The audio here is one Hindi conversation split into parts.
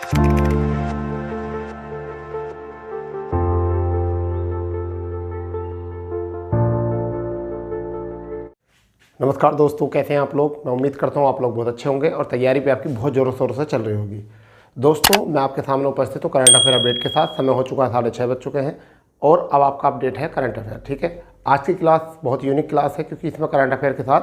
नमस्कार दोस्तों, कैसे हैं आप लोग। मैं उम्मीद करता हूं आप लोग बहुत अच्छे होंगे और तैयारी पे आपकी बहुत ज़ोरों शोरों से चल रही होगी। दोस्तों, मैं आपके सामने उपस्थित हूं करंट अफेयर अपडेट के साथ। समय हो चुका है 6:30 बज चुके हैं और अब आपका अपडेट है करंट अफेयर। ठीक है, आज की क्लास बहुत यूनिक क्लास है क्योंकि इसमें करंट अफेयर के साथ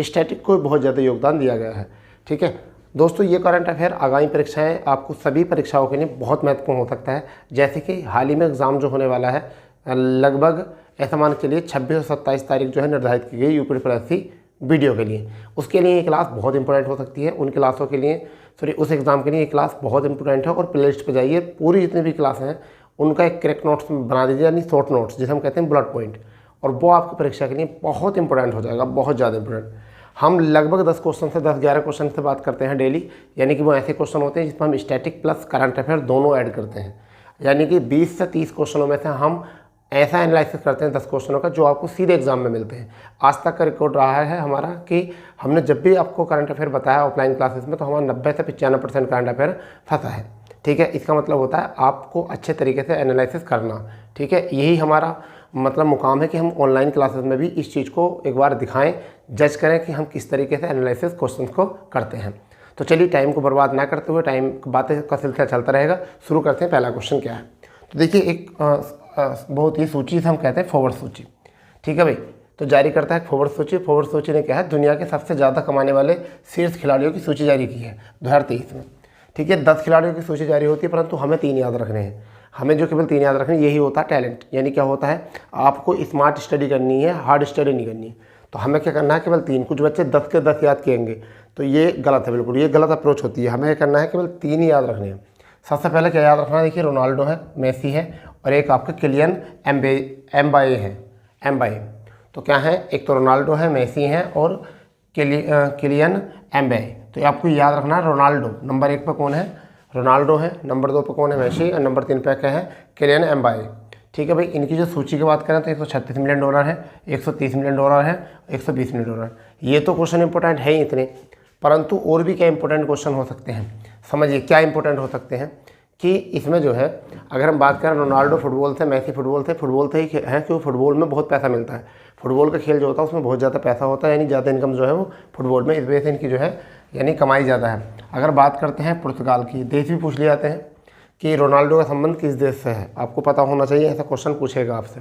स्टैटिक को बहुत ज़्यादा योगदान दिया गया है। ठीक है दोस्तों, ये करंट अफेयर आगामी परीक्षाएँ आपको सभी परीक्षाओं के लिए बहुत महत्वपूर्ण हो सकता है। जैसे कि हाल ही में एग्ज़ाम जो होने वाला है, लगभग ऐसा मान के लिए 26 और 27 तारीख जो है निर्धारित की गई यूपीएससी वीडियो के लिए। उसके लिए ये क्लास बहुत इंपॉर्टेंट हो सकती है। उन क्लासों के लिए उस एग्ज़ाम के लिए ये क्लास बहुत इंपॉर्टेंट है और प्ले लिस्ट पर जाइए, पूरी जितनी भी क्लासें हैं उनका एक क्रैक नोट्स बना दीजिए, यानी शॉर्ट नोट्स जिसे हम कहते हैं बुलेट पॉइंट, और वो आपकी परीक्षा के लिए बहुत इंपॉर्टेंट हो जाएगा, बहुत ज़्यादा इंपॉर्टेंट। हम लगभग 10 क्वेश्चन से 10-11 क्वेश्चन से बात करते हैं डेली, यानी कि वो ऐसे क्वेश्चन होते हैं जिसमें हम स्टैटिक प्लस करंट अफेयर दोनों ऐड करते हैं। यानी कि 20 से 30 क्वेश्चनों में से हम ऐसा एनालिसिस करते हैं 10 क्वेश्चनों का जो आपको सीधे एग्जाम में मिलते हैं। आज तक का रिकॉर्ड रहा है हमारा कि हमने जब भी आपको करंट अफेयर बताया ऑफलाइन क्लासेस में, तो हमारा 90 से 95% करंट अफेयर फंसा है। ठीक है, इसका मतलब होता है आपको अच्छे तरीके से एनालिसिस करना। ठीक है, यही हमारा मतलब मुकाम है कि हम ऑनलाइन क्लासेस में भी इस चीज़ को एक बार दिखाएं, जज करें कि हम किस तरीके से एनालिसिस क्वेश्चन को करते हैं। तो चलिए, टाइम को बर्बाद ना करते हुए, टाइम बातें का सिलसिला चलता रहेगा, शुरू करते हैं। पहला क्वेश्चन क्या है, तो देखिए, एक बहुत ही सूची से हम कहते हैं फॉरवर्ड सूची। ठीक है भाई, तो जारी करता है फॉरवर्ड सूची। फॉरवर्ड सूची ने क्या है, दुनिया के सबसे ज़्यादा कमाने वाले शीर्ष खिलाड़ियों की सूची जारी की है 2023 में। ठीक है, 10 खिलाड़ियों की सूची जारी होती है, परंतु हमें 3 याद रखने हैं। हमें जो केवल 3 याद रखने, यही होता है टैलेंट। यानी क्या होता है, आपको स्मार्ट स्टडी करनी है, हार्ड स्टडी नहीं करनी। तो हमें क्या करना है, केवल 3। कुछ बच्चे 10 के 10 याद किएंगे, तो ये गलत है, बिल्कुल ये गलत अप्रोच होती है। हमें क्या करना है, केवल 3 ही याद रखने हैं। सबसे पहले क्या याद रखना है, देखिए, रोनाल्डो है, मेसी है और एक आपका किलियन एम्बापे है। एम्बापे तो क्या है, एक तो रोनाल्डो है, मेसी है और किलियन एम्बापे। तो आपको याद रखना है रोनाल्डो नंबर 1 पर कौन है, रोनाल्डो है। नंबर 2 पर कौन है, मेसी। और नंबर 3 पर क्या है, किलियन एम्बापे। ठीक है भाई, इनकी जो सूची की बात करें तो $136 मिलियन है, $130 मिलियन है, $120 मिलियन। ये तो क्वेश्चन इंपॉर्टेंट है ही इतने, परंतु और भी क्या इंपॉर्टेंट क्वेश्चन हो सकते हैं। समझिए क्या इंपॉर्टेंट हो सकते हैं कि इसमें जो है, अगर हम बात करें रोनाल्डो फुटबॉल से, मेसी फुटबॉल से ही है, क्योंकि फुटबॉल में बहुत पैसा मिलता है। फुटबॉल का खेल जो होता है उसमें बहुत ज़्यादा पैसा होता है, यानी ज़्यादा इनकम जो है वो फुटबॉल में, इस वजह से इनकी जो है यानी कमाई ज़्यादा है। अगर बात करते हैं पुर्तगाल की, देश भी पूछ लिए जाते हैं कि रोनाल्डो का संबंध किस देश से है, आपको पता होना चाहिए, ऐसा क्वेश्चन पूछेगा आपसे।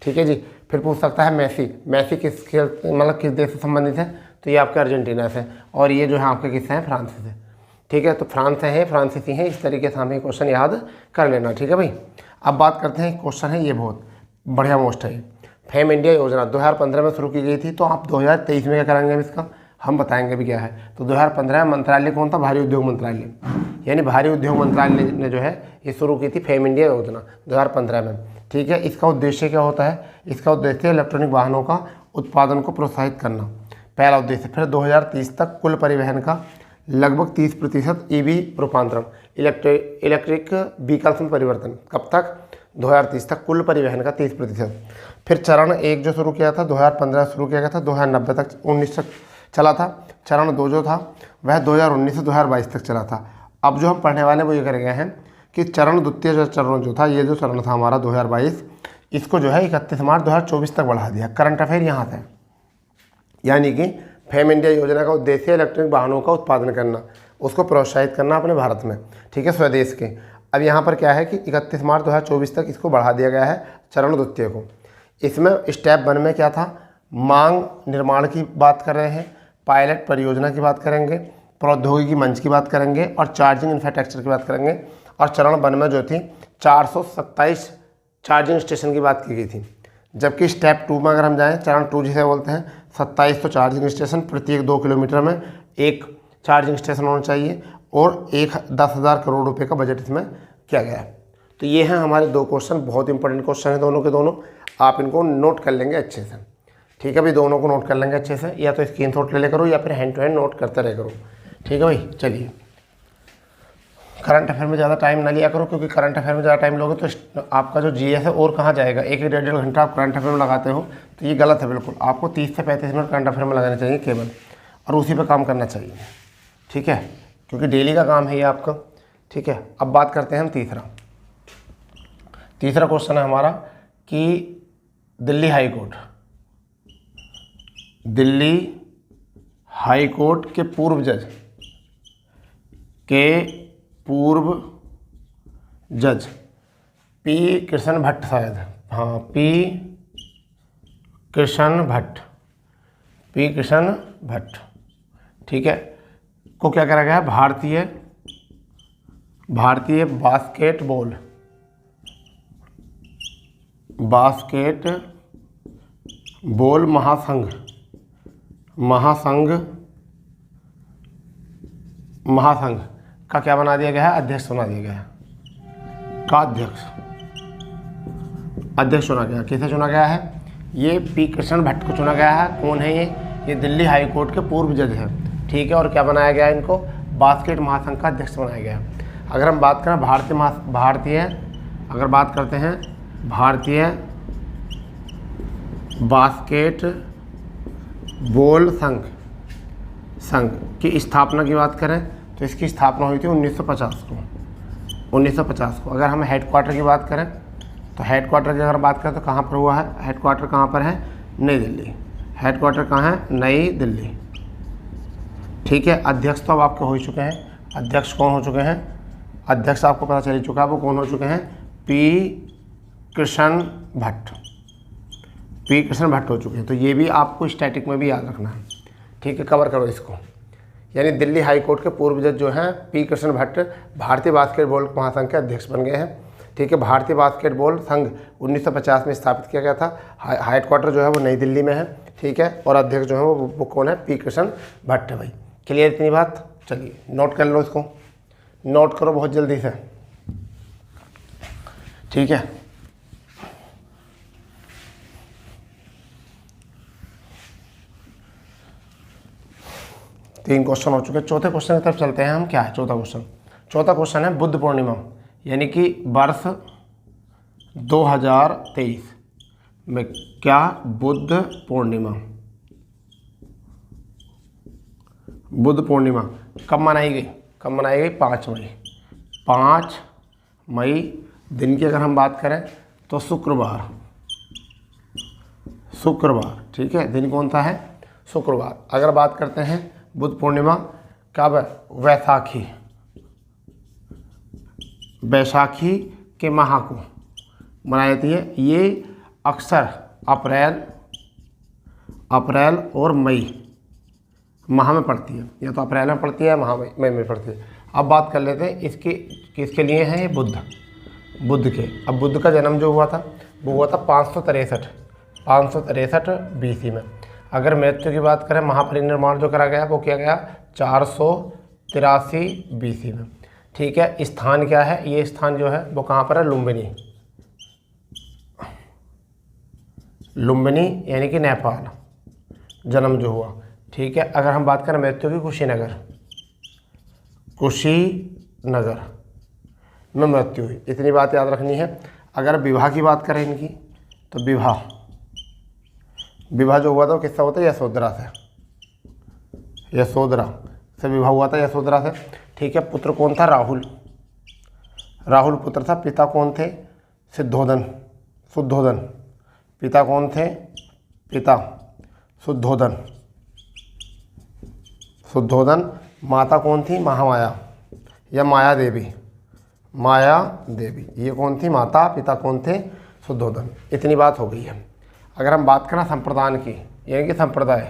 ठीक है जी, फिर पूछ सकता है मेसी किस खेल मतलब किस देश से संबंधित है, तो ये आपके अर्जेंटीना से, और ये जो है आपके किससे हैं, फ्रांस से। ठीक है, तो फ्रांस से हैं, फ्रांसीसी हैं, इस तरीके से हमें क्वेश्चन याद कर लेना। ठीक है भाई, अब बात करते हैं, क्वेश्चन है ये बहुत बढ़िया मोस्ट है। फेम इंडिया योजना 2015 में शुरू की गई थी, तो आप 2023 में क्या करेंगे इसका, हम बताएंगे भी क्या है। तो 2015 मंत्रालय कौन था, भारी उद्योग मंत्रालय, यानी भारी उद्योग मंत्रालय ने जो है ये शुरू की थी फेम इंडिया योजना 2015 में। ठीक है, इसका उद्देश्य क्या होता है, इसका उद्देश्य इलेक्ट्रॉनिक वाहनों का उत्पादन को प्रोत्साहित करना, पहला उद्देश्य। फिर 2030 तक कुल परिवहन का लगभग 30% ईवी रूपांतरण, इलेक्ट्रिक व्हीकल्स में परिवर्तन, कब तक, 2030 तक कुल परिवहन का 30%। फिर चरण 1 जो शुरू किया था 2015 शुरू किया गया था, 2090 तक 19 तक चला था। चरण 2 जो था वह 2019 से 2022 तक चला था। अब जो हम पढ़ने वाले वो ये करेंगे हैं कि चरण द्वितीय जो चरण जो था, ये जो चरण था हमारा 2022, इसको जो है 31 मार्च 2024 तक बढ़ा दिया। करंट अफेयर यहाँ से, यानी कि फेम इंडिया योजना का उद्देश्य इलेक्ट्रिक वाहनों का उत्पादन करना, उसको प्रोत्साहित करना अपने भारत में। ठीक है, स्वदेश के। अब यहाँ पर क्या है कि 31 मार्च 2024 तक इसको बढ़ा दिया गया है चरण द्वितीय को। इसमें स्टेप 1 में क्या था, मांग निर्माण की बात कर रहे हैं, पायलट परियोजना की बात करेंगे, प्रौद्योगिकी मंच की बात करेंगे और चार्जिंग इंफ्रास्ट्रक्चर की बात करेंगे। और चरण 1 में जो थी 427 चार्जिंग स्टेशन की बात की गई थी, जबकि स्टेप 2 में अगर हम जाएँ, चरण 2 जिसे बोलते हैं, 27 चार्जिंग स्टेशन, प्रत्येक 2 किलोमीटर में एक चार्जिंग स्टेशन होना चाहिए, और 10,000 करोड़ रुपए का बजट इसमें किया गया है। तो ये हैं हमारे 2 क्वेश्चन, बहुत इंपॉर्टेंट क्वेश्चन हैं दोनों के दोनों, आप इनको नोट कर लेंगे अच्छे से। ठीक है भाई, दोनों को नोट कर लेंगे अच्छे से, या तो स्क्रीनशॉट ले ले करो या फिर हैंड टू हैंड नोट करते रह करो। ठीक है भाई, चलिए, करंट अफेयर में ज़्यादा टाइम ना लिया करो, क्योंकि करंट अफेयर में ज़्यादा टाइम लोगे तो आपका जो जीएस है और कहाँ जाएगा। 1-1.5 घंटा आप करंट अफेयर में लगाते हो, तो ये गलत है बिल्कुल। आपको 30 से 35 मिनट करंट अफेयर में लगाने चाहिए केवल, और उसी पर काम करना चाहिए। ठीक है, क्योंकि डेली का काम है ये आपका। ठीक है, अब बात करते हैं हम तीसरा क्वेश्चन है हमारा कि दिल्ली हाई कोर्ट के पूर्व जज पी कृष्ण भट्ट, शायद हाँ पी कृष्ण भट्ट, ठीक है, को क्या करा गया है, भारतीय बास्केटबॉल महासंघ का क्या बना दिया गया है, अध्यक्ष बना दिया गया है, अध्यक्ष चुना गया। किसे चुना गया है, ये पी कृष्ण भट्ट को चुना गया है। कौन है ये दिल्ली हाई कोर्ट के पूर्व जज है, ठीक है, और क्या बनाया गया है, इनको बास्केट महासंघ का अध्यक्ष बनाया गया है। अगर हम बात करें भारतीय बास्केटबॉल संघ की स्थापना की बात करें तो इसकी स्थापना हुई थी 1950 को। अगर हम हेडक्वार्टर की बात करें तो हेडक्वार्टर की अगर बात करें तो कहाँ पर हुआ है, हेडक्वार्टर कहाँ पर है, नई दिल्ली। हेडक्वार्टर कहाँ है, नई दिल्ली, ठीक है। अध्यक्ष तो अब आपके हो चुके हैं, अध्यक्ष कौन हो चुके हैं, अध्यक्ष आपको पता चल चुका है वो कौन हो चुके हैं, पी कृष्ण भट्ट हो चुके हैं। तो ये भी आपको स्टैटिक में भी याद रखना है, ठीक है, कवर करो इसको। यानी दिल्ली हाई कोर्ट के पूर्व जज जो हैं पी कृष्ण भट्ट भारतीय बास्केटबॉल महासंघ के अध्यक्ष बन गए हैं, ठीक है। भारतीय बास्केटबॉल संघ 1950 में स्थापित किया गया था। हेडक्वार्टर जो है वो नई दिल्ली में है, ठीक है, और अध्यक्ष जो है वो कौन है, पी कृष्ण भट्ट है भाई। क्लियर इतनी बात, चलिए नोट कर लो, इसको नोट करो बहुत जल्दी से, ठीक है। तीन क्वेश्चन हो चुके हैं, चौथे क्वेश्चन की तरफ चलते हैं हम। क्या है चौथा क्वेश्चन है बुद्ध पूर्णिमा, यानी कि वर्ष 2023 में क्या बुद्ध पूर्णिमा कब मनाई गई, 5 मई दिन की अगर हम बात करें तो शुक्रवार, ठीक है, दिन कौन सा है, शुक्रवार। अगर बात करते हैं बुद्ध पूर्णिमा कब है, वैशाखी के माह को मनाई जाती है। ये अक्सर अप्रैल और मई माह में पड़ती है, या तो अप्रैल में पड़ती है, मई में पड़ती है। अब बात कर लेते हैं इसके किसके लिए हैं, ये बुद्ध के। अब बुद्ध का जन्म जो हुआ था वो हुआ था 563 BC में। अगर मृत्यु की बात करें, महापरिनिर्वाण जो करा गया वो किया गया 483 BC में, ठीक है। स्थान क्या है, ये स्थान जो है वो कहाँ पर है, लुम्बिनी यानी कि नेपाल, जन्म जो हुआ, ठीक है। अगर हम बात करें मृत्यु की, कुशीनगर में मृत्यु हुई, इतनी बात याद रखनी है। अगर विवाह की बात करें इनकी तो विवाह जो हुआ था वो किससे होता है, यशोधरा से विवाह हुआ था, यशोधरा से, ठीक है। पुत्र कौन था, राहुल पुत्र था। पिता कौन थे, शुद्धोधन। पिता कौन थे, शुद्धोधन। माता कौन थी, महामाया या माया देवी। ये कौन थी, माता। पिता कौन थे, शुद्धोधन। इतनी बात हो गई है। अगर हम बात करें संप्रदान की, यानी कि संप्रदाय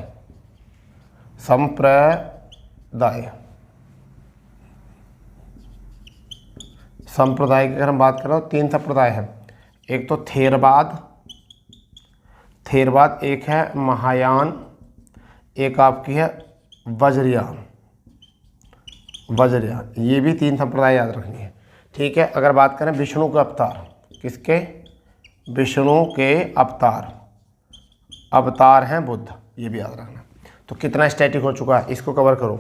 की अगर हम बात करें तो 3 संप्रदाय हैं। एक तो थेरवाद, एक है महायान, एक आपकी है वज्रयान। ये भी 3 संप्रदाय याद रखनी है, ठीक है। अगर बात करें विष्णु के अवतार, किसके, विष्णु के अवतार हैं बुद्ध, ये भी याद रखना। तो कितना स्टैटिक हो चुका है, इसको कवर करो।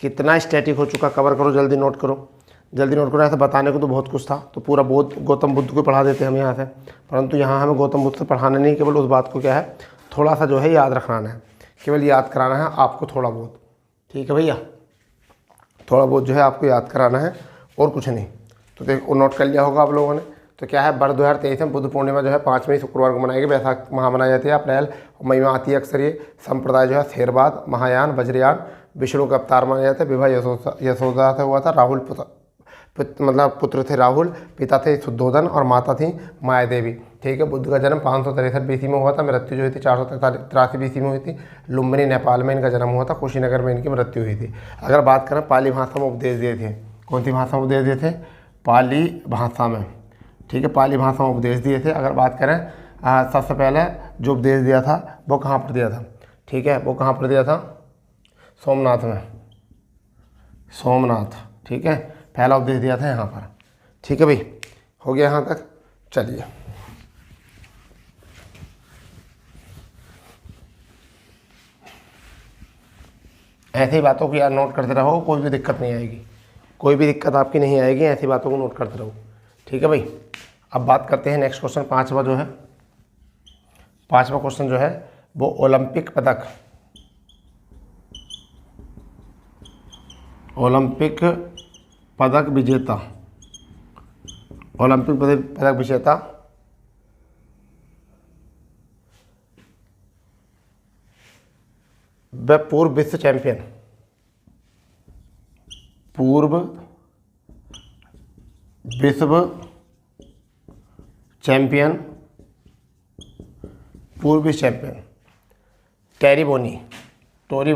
कितना स्टैटिक हो चुका, कवर करो, जल्दी नोट करो। ऐसा बताने को तो बहुत कुछ था, तो पूरा गौतम बुद्ध को पढ़ा देते हैं हम यहाँ से, परंतु यहाँ हमें गौतम बुद्ध से पढ़ाना नहीं, केवल उस बात को क्या है, थोड़ा सा जो है याद रखना है, केवल याद कराना है आपको थोड़ा बहुत, ठीक है भैया, थोड़ा बहुत जो है आपको याद कराना है और कुछ नहीं। तो देखो नोट कर लिया होगा आप लोगों ने। तो क्या है, वर्ष 2023 में बुद्ध पूर्णिमा जो है 5 मई शुक्रवार को मनाएगी। वैशाख माह मनाई जाती है, अप्रैल और मई में आती है अक्सर। ये संप्रदाय जो है थेरवाद, महायान, वज्रयान, विष्णु का अवतार माना जाता है। विवाह यशोदा से हुआ था। राहुल मतलब पुत्र थे राहुल, पिता थे शुद्धोधन और माता थी माया देवी। ठीक है, बुद्ध का जन्म 563 बीसी में हुआ था। मृत्यु जो हुई थी 483 बीसी में हुई थी। लुम्बिनी नेपाल में इनका जन्म हुआ था। कुशीनगर में इनकी मृत्यु हुई थी। अगर बात करें पाली भाषा में उपदेश दिए थे, कौन सी भाषा में उपदेश दिए थे? पाली भाषा में। ठीक है, पाली भाषा में उपदेश दिए थे। अगर बात करें सबसे पहले जो उपदेश दिया था वो कहाँ पर दिया था? ठीक है, वो कहाँ पर दिया था? सोमनाथ में, सोमनाथ। ठीक है, पहला उपदेश दिया था यहाँ पर। ठीक है भाई, हो गया यहाँ तक। चलिए ऐसी बातों को यार नोट करते रहो, कोई भी दिक्कत नहीं आएगी, कोई भी दिक्कत आपकी नहीं आएगी। ऐसी बातों को नोट करते रहो। ठीक है भाई, अब बात करते हैं नेक्स्ट क्वेश्चन। पांचवा जो है, पांचवा क्वेश्चन जो है वो ओलंपिक पदक, ओलंपिक पदक विजेता, ओलंपिक पदक विजेता व पूर्व विश्व चैंपियन, पूर्व विश्व चैंपियन, पूर्व विश्व चैंपियन टोरी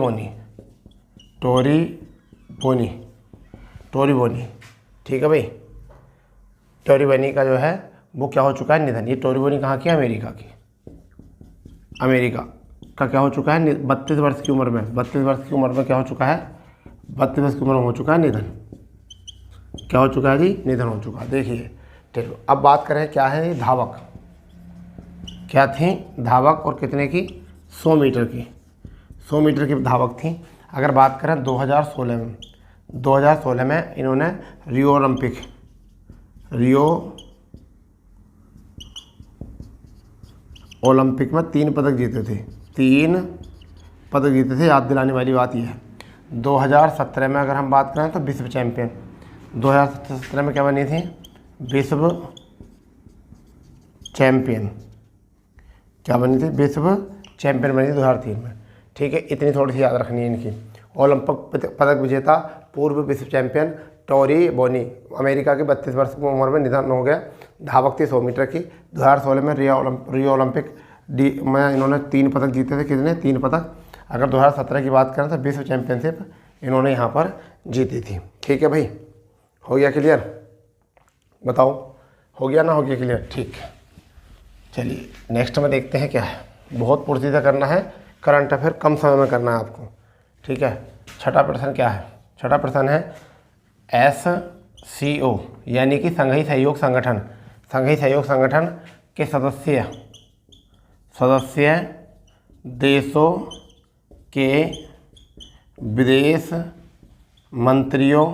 बोनी। ठीक है भाई, टोरी बोनी का जो है वो क्या हो चुका है? निधन। ये टोरी बोनी कहाँ की? अमेरिका की। अमेरिका का क्या हो चुका है? 32 वर्ष की उम्र में, 32 वर्ष की उम्र में क्या हो चुका है? 32 वर्ष की उम्र में हो चुका है निधन। क्या हो चुका है जी? निधन हो चुका है। देखिए ठीक, अब बात करें क्या है? धावक क्या थी? धावक। और कितने की? 100 मीटर की, 100 मीटर की धावक थी। अगर बात करें 2016 में, 2016 में इन्होंने रियो ओलंपिक में 3 पदक जीते थे। 3 पदक जीते थे। याद दिलाने वाली बात यह है। 2017 में अगर हम बात करें तो विश्व चैंपियन, 2017 में क्या बनी थी? विश्व चैंपियन। क्या बनी थी? विश्व चैंपियन बनी थी 2003 में। ठीक है, इतनी थोड़ी सी याद रखनी है इनकी। ओलंपिक पदक विजेता, पूर्व विश्व चैंपियन टोरी बोनी, अमेरिका के 32 वर्ष की उम्र में निधन हो गया। धावक थी 100 मीटर की। 2016 में रियो ओलंपिक में इन्होंने 3 पदक जीते थे। कितने? 3 पदक। अगर 2017 की बात करें तो विश्व चैंपियनशिप इन्होंने यहाँ पर जीती थी। ठीक है भाई, हो गया क्लियर? बताओ हो गया ना? हो गया क्लियर? ठीक है, चलिए नेक्स्ट में देखते हैं क्या है। बहुत पुर्जीदा करना है, करंट अफेयर कम समय में करना है आपको। ठीक है, छठा प्रश्न क्या है? छठा प्रश्न है SCO यानी कि संघीय सहयोग संगठन, संघीय सहयोग संगठन के सदस्य देशों के विदेश मंत्रियों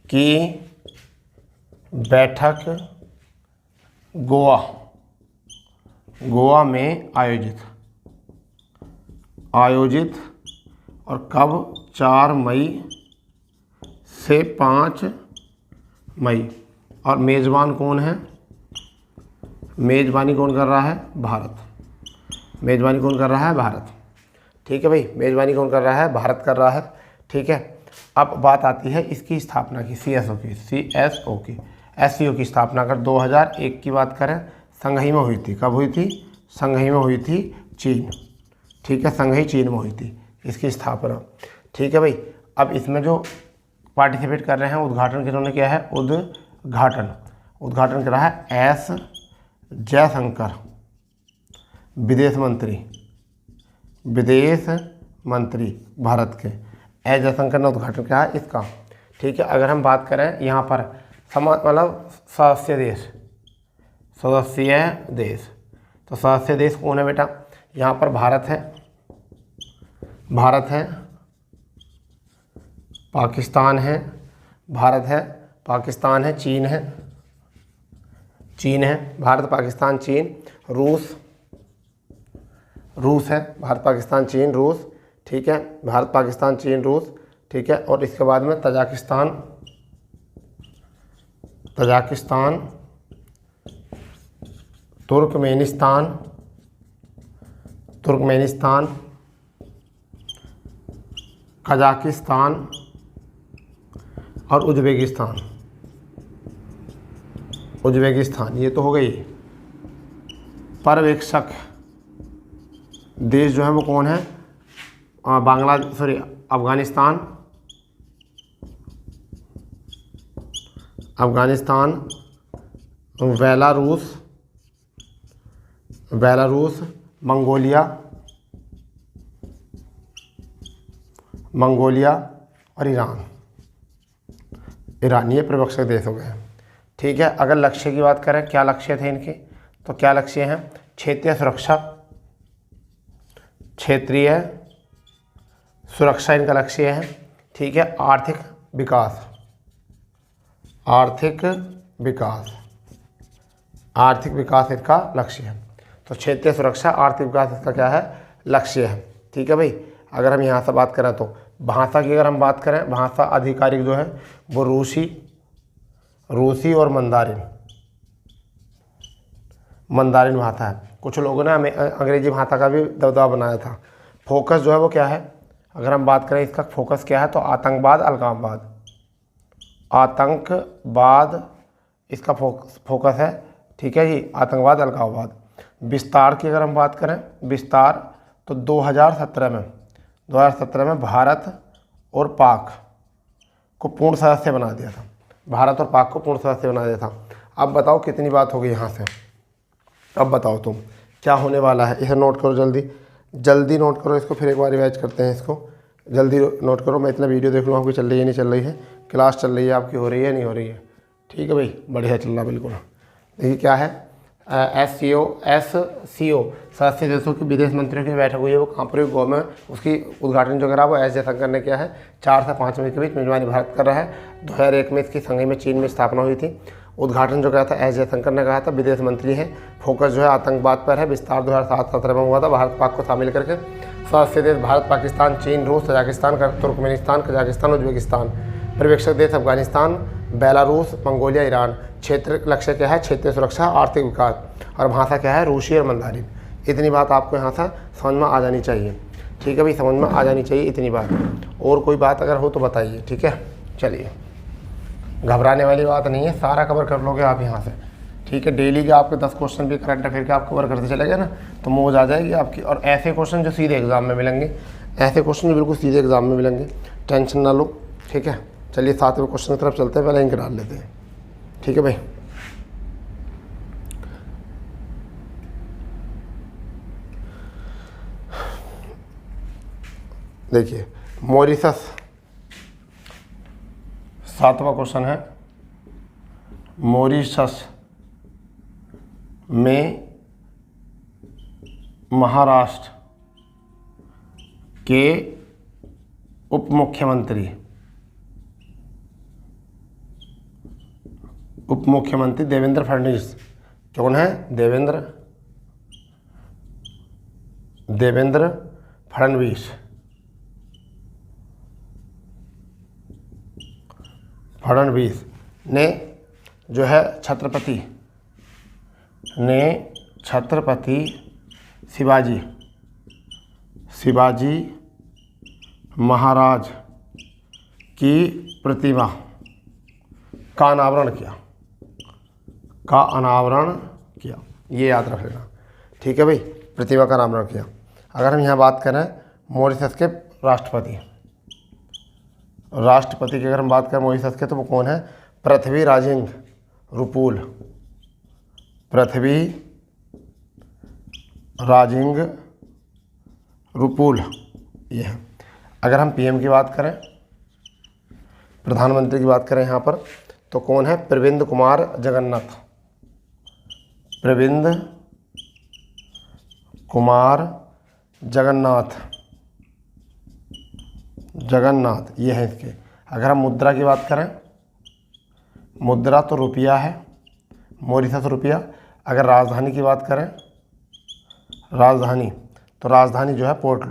की बैठक गोवा में आयोजित और कब? 4 मई से 5 मई। और मेज़बान कौन है? मेज़बानी कौन कर रहा है? भारत। मेज़बानी कौन कर रहा है? भारत। ठीक है भाई, मेज़बानी कौन कर रहा है? भारत कर रहा है। ठीक है, अब बात आती है इसकी स्थापना की, CSO की। SCO की स्थापना अगर 2001 की बात करें, संघई में हुई थी। कब हुई थी? संघई में हुई थी, चीन। ठीक है, संघई चीन में हुई थी इसकी स्थापना। ठीक है भाई, अब इसमें जो पार्टिसिपेट कर रहे हैं, उद्घाटन किन्होंने किया है? उद्घाटन कर रहा है S जयशंकर, विदेश मंत्री भारत के। एस जयशंकर ने उद्घाटन किया है इसका। ठीक है, अगर हम बात करें यहाँ पर मतलब सदस्य देश, तो सदस्य देश कौन है बेटा? यहाँ पर भारत है, पाकिस्तान है, चीन है, भारत पाकिस्तान चीन, रूस है, भारत पाकिस्तान चीन रूस। ठीक है, भारत पाकिस्तान चीन रूस। ठीक है। और इसके बाद में तजाकिस्तान, तुर्कमेनिस्तान, कजाकिस्तान और उज्बेकिस्तान। ये तो हो गई। पर्यवेक्षक देश जो है वो कौन है? अफगानिस्तान, बेलारूस, मंगोलिया और ईरान। ये पर्यवेक्षक देश हो गए, ठीक है। अगर लक्ष्य की बात करें, क्या लक्ष्य थे इनके, तो क्या लक्ष्य हैं? क्षेत्रीय सुरक्षा इनका लक्ष्य है, ठीक है। आर्थिक विकास इसका लक्ष्य है। तो क्षेत्रीय सुरक्षा, आर्थिक विकास इसका क्या है? लक्ष्य है, ठीक है भाई। अगर हम यहाँ से बात करें तो भाषा की अगर हम बात करें, भाषा आधिकारिक जो है वो रूसी और मंदारिन भाषा है। कुछ लोगों ने अंग्रेजी भाषा का भी दबदबा बनाया था। फोकस जो है वो क्या है? अगर हम बात करें इसका फोकस क्या है, तो आतंकवाद इसका फोकस है, ठीक है जी, आतंकवाद अलगाववाद। विस्तार की अगर हम बात करें, तो 2017 में भारत और पाक को पूर्ण सदस्य बना दिया था। अब बताओ कितनी बात होगी यहाँ से? अब बताओ तुम क्या होने वाला है? इसे नोट करो, जल्दी नोट करो इसको, फिर एक बार रिवाइज करते हैं इसको। जल्दी नोट करो, मैं इतना वीडियो देख लूँ आपकी चल रही है नहीं चल रही है, क्लास चल रही है आपकी, हो रही है नहीं हो रही है, ठीक है भाई, बढ़िया चल रहा बिल्कुल। देखिए क्या है, SCO सदस्य देशों की विदेश मंत्रियों की बैठक हुई है, वो कहाँ पर हुई? गोवा में। उसकी उद्घाटन जो करा वो एस जयशंकर ने किया है। 4 से 5 मई के बीच मेजबानी भारत कर रहा है। 2001 में इसकी संघई में चीन में स्थापना हुई थी। उद्घाटन जो कहा था एस जयशंकर ने कहा था, विदेश मंत्री हैं। फोकस जो है आतंकवाद पर है। विस्तार 2007-17 में हुआ था, भारत पाक को शामिल करके। सदस्य देश भारत, पाकिस्तान, चीन, रूस, तजाकिस्तान, तुर्कमेनिस्तान, कजाकिस्तान, उज्बेकिस्तान। पर्यवेक्षक देश अफगानिस्तान, बेलारूस, मंगोलिया, ईरान। क्षेत्र लक्ष्य क्या है? क्षेत्रीय सुरक्षा, आर्थिक विकास। और भाषा क्या है? रूसी और मंदारिन। इतनी बात आपको यहाँ से समझ में आ जानी चाहिए, ठीक है भाई, समझ में आ जानी चाहिए इतनी बात। और कोई बात अगर हो तो बताइए, ठीक है। चलिए, घबराने वाली बात नहीं है, सारा कवर कर लोगे आप यहाँ से, ठीक है। डेली के आपके 10 क्वेश्चन भी करंट अफेयर के आप कवर करते चले गए ना, तो मौज आ जाएगी आपकी। और ऐसे क्वेश्चन जो सीधे एग्जाम में मिलेंगे, बिल्कुल सीधे एग्जाम में मिलेंगे, टेंशन ना लो, ठीक है। चलिए 7वें क्वेश्चन की तरफ चलते हैं, पहले इनके डाल लेते हैं, ठीक है भाई। देखिए मॉरिशस, 7वां क्वेश्चन है। मॉरिशस में महाराष्ट्र के उप मुख्यमंत्री देवेंद्र फडणवीस कौन है? देवेंद्र फडणवीस ने जो है छत्रपति शिवाजी महाराज की प्रतिमा का अनावरण किया। ये याद रख लेना, ठीक है भाई, प्रतिमा का अनावरण किया। अगर हम यहाँ बात करें मॉरिशस के राष्ट्रपति की अगर हम बात करें मॉरिशस के, तो वो कौन है? पृथ्वी राजिंग रुपुल, ये है। अगर हम PM की बात करें, प्रधानमंत्री की बात करें यहाँ पर, तो कौन है? प्रविंद कुमार जगन्नाथ, ये है इसके। अगर हम मुद्रा की बात करें, मुद्रा तो रुपया है, मॉरिशस रुपया। अगर राजधानी की बात करें, राजधानी जो है पोर्ट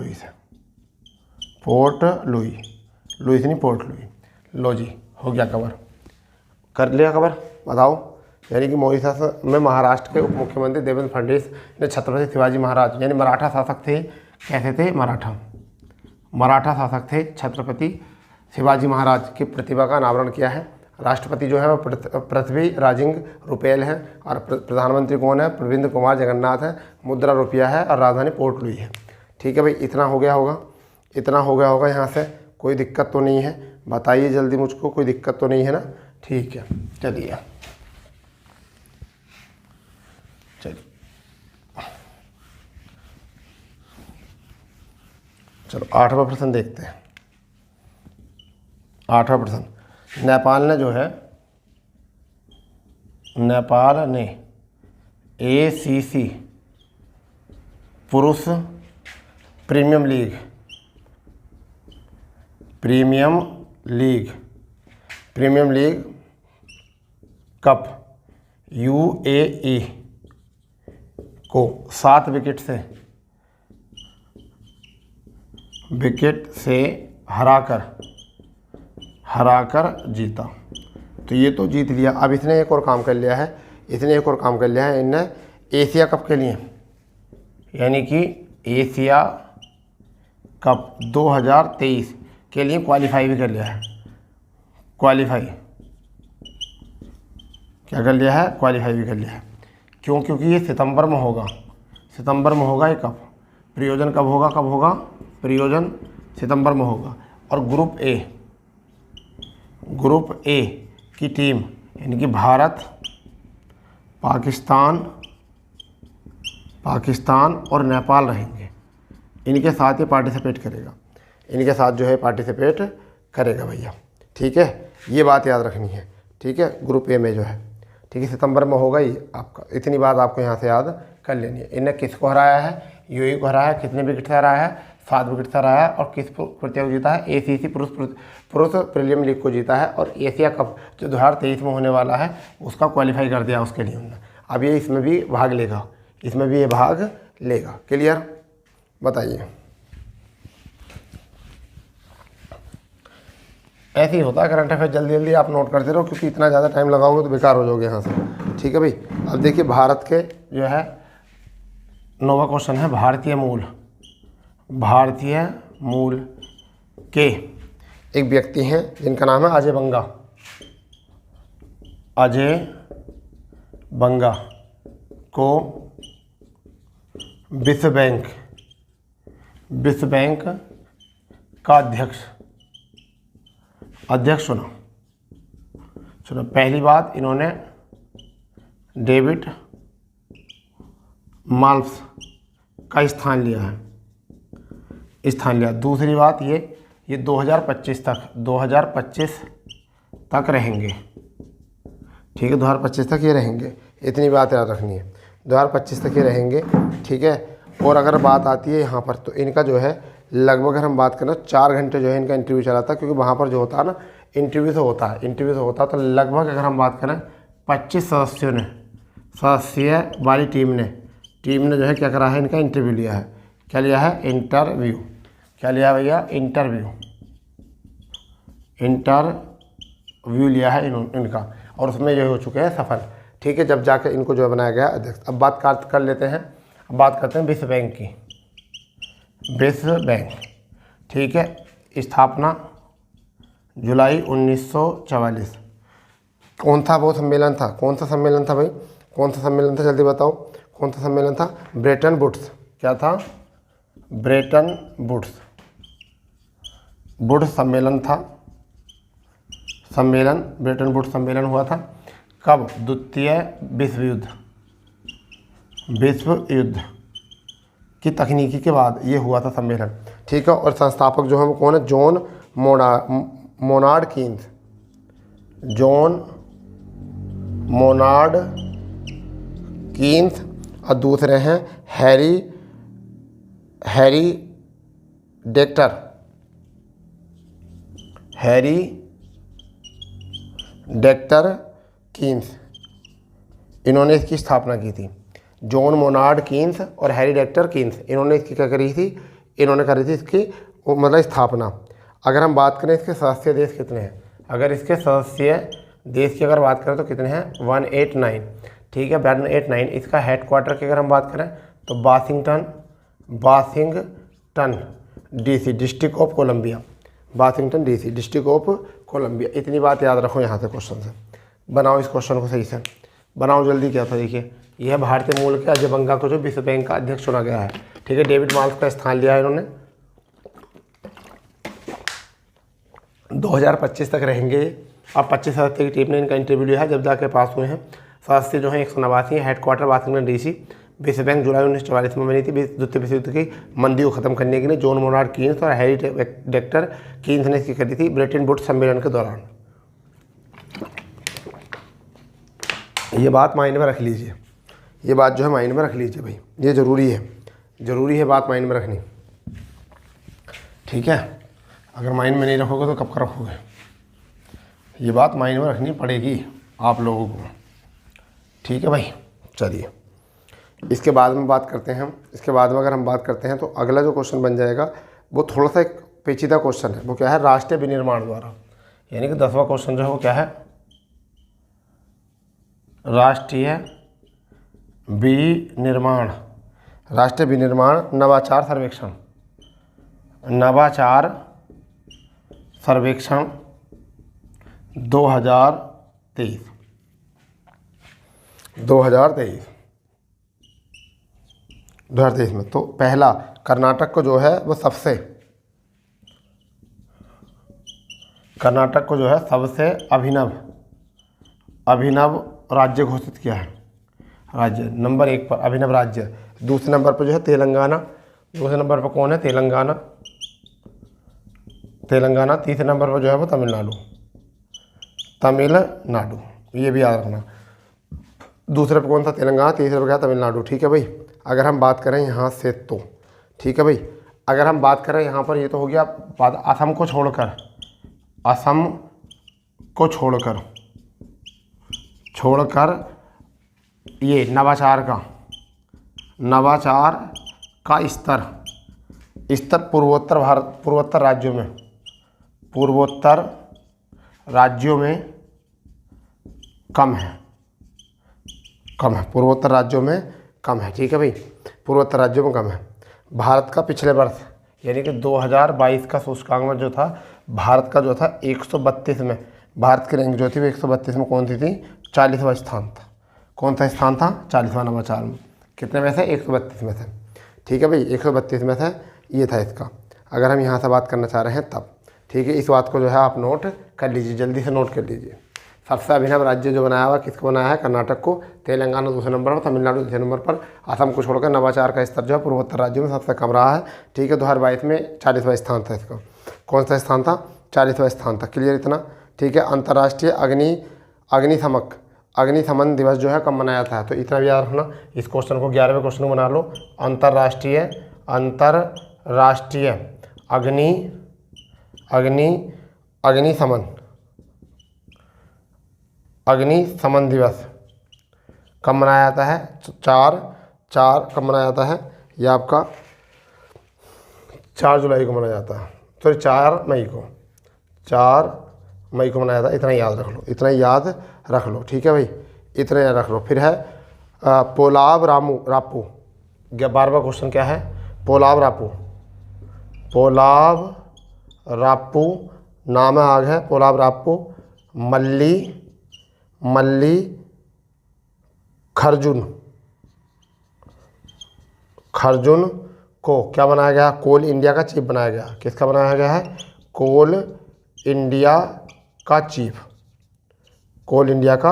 लुई, लुइस नहीं, पोर्ट लुई। लो जी, हो गया कवर, कर लिया कवर। बताओ, यानी कि मॉरिशस में महाराष्ट्र के उप मुख्यमंत्री देवेंद्र फडणवीस ने छत्रपति शिवाजी महाराज यानी मराठा शासक थे, कैसे थे, मराठा शासक थे, छत्रपति शिवाजी महाराज की प्रतिभा का अनावरण किया है। राष्ट्रपति जो है वो पृथ्वी राजिंग रुपेल हैं और प्रधानमंत्री कौन है, प्रविंद कुमार जगन्नाथ है। मुद्रा रुपया है और राजधानी पोर्ट लुई है। ठीक है भाई, इतना हो गया होगा, इतना हो गया होगा। यहाँ से कोई दिक्कत तो नहीं है, बताइए जल्दी मुझको, कोई दिक्कत तो नहीं है ना। ठीक है, चलिए चलो 8वां प्रश्न देखते हैं। 8वां प्रश्न, नेपाल ने ACC पुरुष प्रीमियम लीग कप UAE को 7 विकेट से हराकर जीता। तो ये तो जीत लिया। अब इसने एक और काम कर लिया है, इनने एशिया कप के लिए, यानी कि एशिया कप 2023 के लिए क्वालिफाई भी कर लिया है। क्वालिफाई भी कर लिया है। क्यों? क्योंकि ये सितंबर में होगा ये कप। प्रयोजन कब होगा? प्रयोजन सितंबर में होगा। और ग्रुप ए की टीम यानी कि भारत, पाकिस्तान और नेपाल रहेंगे। इनके साथ ये पार्टिसिपेट करेगा भैया। ठीक है, ये बात याद रखनी है। ठीक है, ग्रुप ए में जो है, ठीक है, सितंबर में होगा ये आपका। इतनी बात आपको यहाँ से याद कर लेनी है। इन्हें किसको हराया है? यूएई को हराया है। कितने विकेट से हराया है? 7 विकेट से हराया है। और किस प्रतियोगिता जीता है? ACC पुरुष प्रीमियम लीग को जीता है। और एशिया कप जो 2023 में होने वाला है उसका क्वालिफाई कर दिया उसके लिए उन्होंने। अब ये इसमें भी भाग लेगा। क्लियर? बताइए। ऐसे ही होता है करंट अफेयर। जल्दी आप नोट करते रहो, क्योंकि इतना ज़्यादा टाइम लगाओगे तो बेकार हो जाओगे यहाँ से। ठीक है भाई। अब देखिए, भारत के जो है 9वां क्वेश्चन है, भारतीय मूल के एक व्यक्ति हैं जिनका नाम है अजय बंगा को विश्व बैंक का अध्यक्ष चुना। पहली बात, इन्होंने डेविड माल्स का स्थान लिया। दूसरी बात, ये 2025 तक रहेंगे। ठीक है, 2025 तक ये रहेंगे। इतनी बात याद रखनी है, 2025 तक ये रहेंगे। ठीक है। और अगर बात आती है यहाँ पर, तो इनका जो है लगभग, अगर हम बात करें 4 घंटे जो है इनका इंटरव्यू चला था, क्योंकि वहाँ पर जो होता है ना, इंटरव्यू से होता है। तो लगभग अगर हम बात करें 25 सदस्य वाली टीम ने जो है क्या करा है, इनका इंटरव्यू लिया है। क्या लिया है? इंटरव्यू भैया? इंटरव्यू लिया है इनका, और उसमें जो हो चुके हैं सफल। ठीक है, जब जाकर इनको जो है बनाया गया अध्यक्ष। अब बात कर लेते हैं, बात करते हैं विश्व बैंक की। ठीक है, स्थापना जुलाई 1944। कौन सा सम्मेलन था भाई? जल्दी बताओ, कौन सा सम्मेलन था? Bretton Woods. क्या था? ब्रेटन वुड्स सम्मेलन था। ब्रेटन वुड्स सम्मेलन हुआ था कब? द्वितीय विश्व युद्ध की तकनीकी के बाद ये हुआ था सम्मेलन। ठीक है। और संस्थापक जो है वो कौन है? जॉन मोनार्ड कीन्स और दूसरे हैं हैरी डेक्टर कीन्स। इन्होंने इसकी स्थापना की थी। जॉन मोनार्ड कीन्स और हैरी डेक्टर कीन्स, इन्होंने इसकी क्या करी थी? इन्होंने करी थी इसकी मतलब स्थापना। अगर हम बात करें इसके सदस्य देश कितने हैं, अगर इसके सदस्य देश की अगर बात करें तो कितने हैं 189, ठीक है 189। इसका हेडक्वार्टर की अगर हम बात करें तो Washington DC, District of Columbia, Washington DC, District of Columbia. इतनी बात याद रखो यहाँ से क्वेश्चन से। बनाओ इस क्वेश्चन को सही से, बनाओ जल्दी। क्या था देखिए, यह भारतीय मूल के अजय बंगा को जो विश्व बैंक का अध्यक्ष चुना गया है, ठीक है। डेविड माल्स का स्थान लिया है इन्होंने, 2025 तक रहेंगे। अब 25 सदस्य की टीम ने इनका इंटरव्यू लिया है, जब जाके पास हुए हैं। सदस्य जो है 189 है, हेडक्वार्टर वाशिंगटन DC। विश्व बैंक जुलाई 1944 में बनी थी। द्वितीय विश्व युद्ध की मंदी को खत्म करने के लिए जॉन मोनार्ड कीन्स और हैरी डेक्टर कीन्स ने इसकी करी थी ब्रेटन वुड्स सम्मेलन के दौरान। ये बात माइंड में रख लीजिए, ये बात जो है माइंड में रख लीजिए भाई, ये ज़रूरी है, ज़रूरी है बात माइंड में रखनी, ठीक है। अगर माइंड में नहीं रखोगे तो कब का रखोगे, ये बात माइंड में रखनी पड़ेगी आप लोगों को, ठीक है भाई। चलिए इसके बाद में बात करते हैं हम। इसके बाद में अगर हम बात करते हैं तो अगला जो क्वेश्चन बन जाएगा वो थोड़ा सा एक पेचीदा क्वेश्चन है। वो क्या है, राष्ट्रीय विनिर्माण द्वारा, यानी कि 10वां क्वेश्चन जो है वो क्या है, राष्ट्रीय विनिर्माण, राष्ट्रीय विनिर्माण नवाचार सर्वेक्षण, नवाचार सर्वेक्षण 2023 में। तो पहला कर्नाटक को जो है वो सबसे, कर्नाटक को जो है सबसे अभिनव राज्य घोषित किया है, राज्य नंबर 1 पर अभिनव राज्य। दूसरे नंबर पर जो है तेलंगाना, दूसरे नंबर पर कौन है, तेलंगाना। तीसरे नंबर पर जो है वो तमिलनाडु, ये भी याद रखना। दूसरे पर कौन था, तेलंगाना। तीसरे पर क्या, तमिलनाडु, ठीक है भाई। अगर हम बात करें यहाँ से तो ठीक है भाई, अगर हम बात करें यहाँ पर, ये तो हो गया बात असम को छोड़कर, असम को छोड़कर ये नवाचार का स्तर पूर्वोत्तर राज्यों में कम है, पूर्वोत्तर राज्यों में कम है, ठीक है भाई, पूर्वोत्तर राज्यों में कम है। भारत का पिछले वर्ष यानी कि 2022 का सूचकांक जो था, भारत का जो था 132 में, भारत की रैंक जो थी वो 132 में कौन सी थी, 40वां स्थान था। कौन सा स्थान था, 40वां नवाचार में। कितने में से, 132 में से, ठीक है भाई, 132 में से ये था इसका। अगर हम यहाँ से बात करना चाह रहे हैं तब, ठीक है। इस बात को जो है आप नोट कर लीजिए, जल्दी से नोट कर लीजिए। सबसे अभिनव राज्य जो बनाया हुआ, किसको बनाया है, कर्नाटक को। तेलंगाना दूसरे नंबर पर, तमिलनाडु तीसरे नंबर पर। असम को छोड़कर नवाचार का स्तर जो है पूर्वोत्तर राज्यों में सबसे कम रहा है, ठीक है। 2022 में 40वां स्थान था इसका। कौन सा स्थान था, 40वां स्थान था। क्लियर इतना, ठीक है। अंतर्राष्ट्रीय अग्निशमन दिवस जो है कब मनाया था, तो इतना भी याद रखना। इस क्वेश्चन को 11वें क्वेश्चन को बना लो। अंतर्राष्ट्रीय अग्निशमन दिवस कब मनाया जाता है, 4 कब मनाया जाता है, ये आपका 4 जुलाई को मनाया जाता है, सॉरी 4 मई को मनाया जाता है। इतना याद रख लो, ठीक है भाई, इतना याद रख लो। फिर है पोलाव रापू, 12वां क्वेश्चन क्या है, पोलाव रापू नाम आग है, पोलाव रापू। मल्ली खर्जुन को क्या बनाया गया, कोल इंडिया का चीफ बनाया गया। किसका बनाया गया है, कोल इंडिया का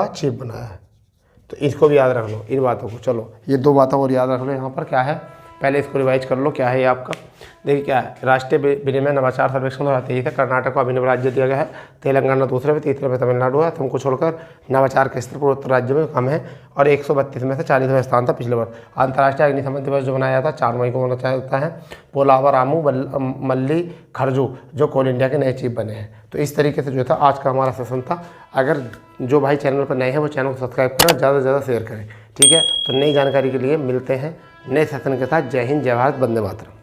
चीफ बनाया है। तो इसको भी याद रख लो, इन बातों को। चलो ये 2 बातों और याद रख लो। यहाँ पर क्या है, पहले इसको रिवाइज कर लो। क्या है ये आपका, देखिए क्या है, राष्ट्रीय विनिमय नवाचार सर्वेक्षण 2023 है। कर्नाटक को अभिनव राज्य दिया गया है, तेलंगाना दूसरे पे, तीसरे पे तमिलनाडु है। तुमको छोड़कर नवाचार के स्तर पूर्वोत्तर राज्य में कम है, और 132 में से 40वां स्थान था पिछले वर्ष। अंतर्राष्ट्रीय अग्निशमन दिवस जो मनाया जाता है 4 मई को मनाया जाता है। पोलावा रामू मल्ली खर्जू जो कोल इंडिया के नए चीफ बने हैं। तो इस तरीके से जो था आज का हमारा सेशन था। अगर जो भाई चैनल पर नए हैं वो चैनल को सब्सक्राइब करें, ज़्यादा से ज़्यादा शेयर करें, ठीक है। तो नई जानकारी के लिए मिलते हैं नए सेशन के साथ। जय हिंद, जय भारत, वंदे मातरम।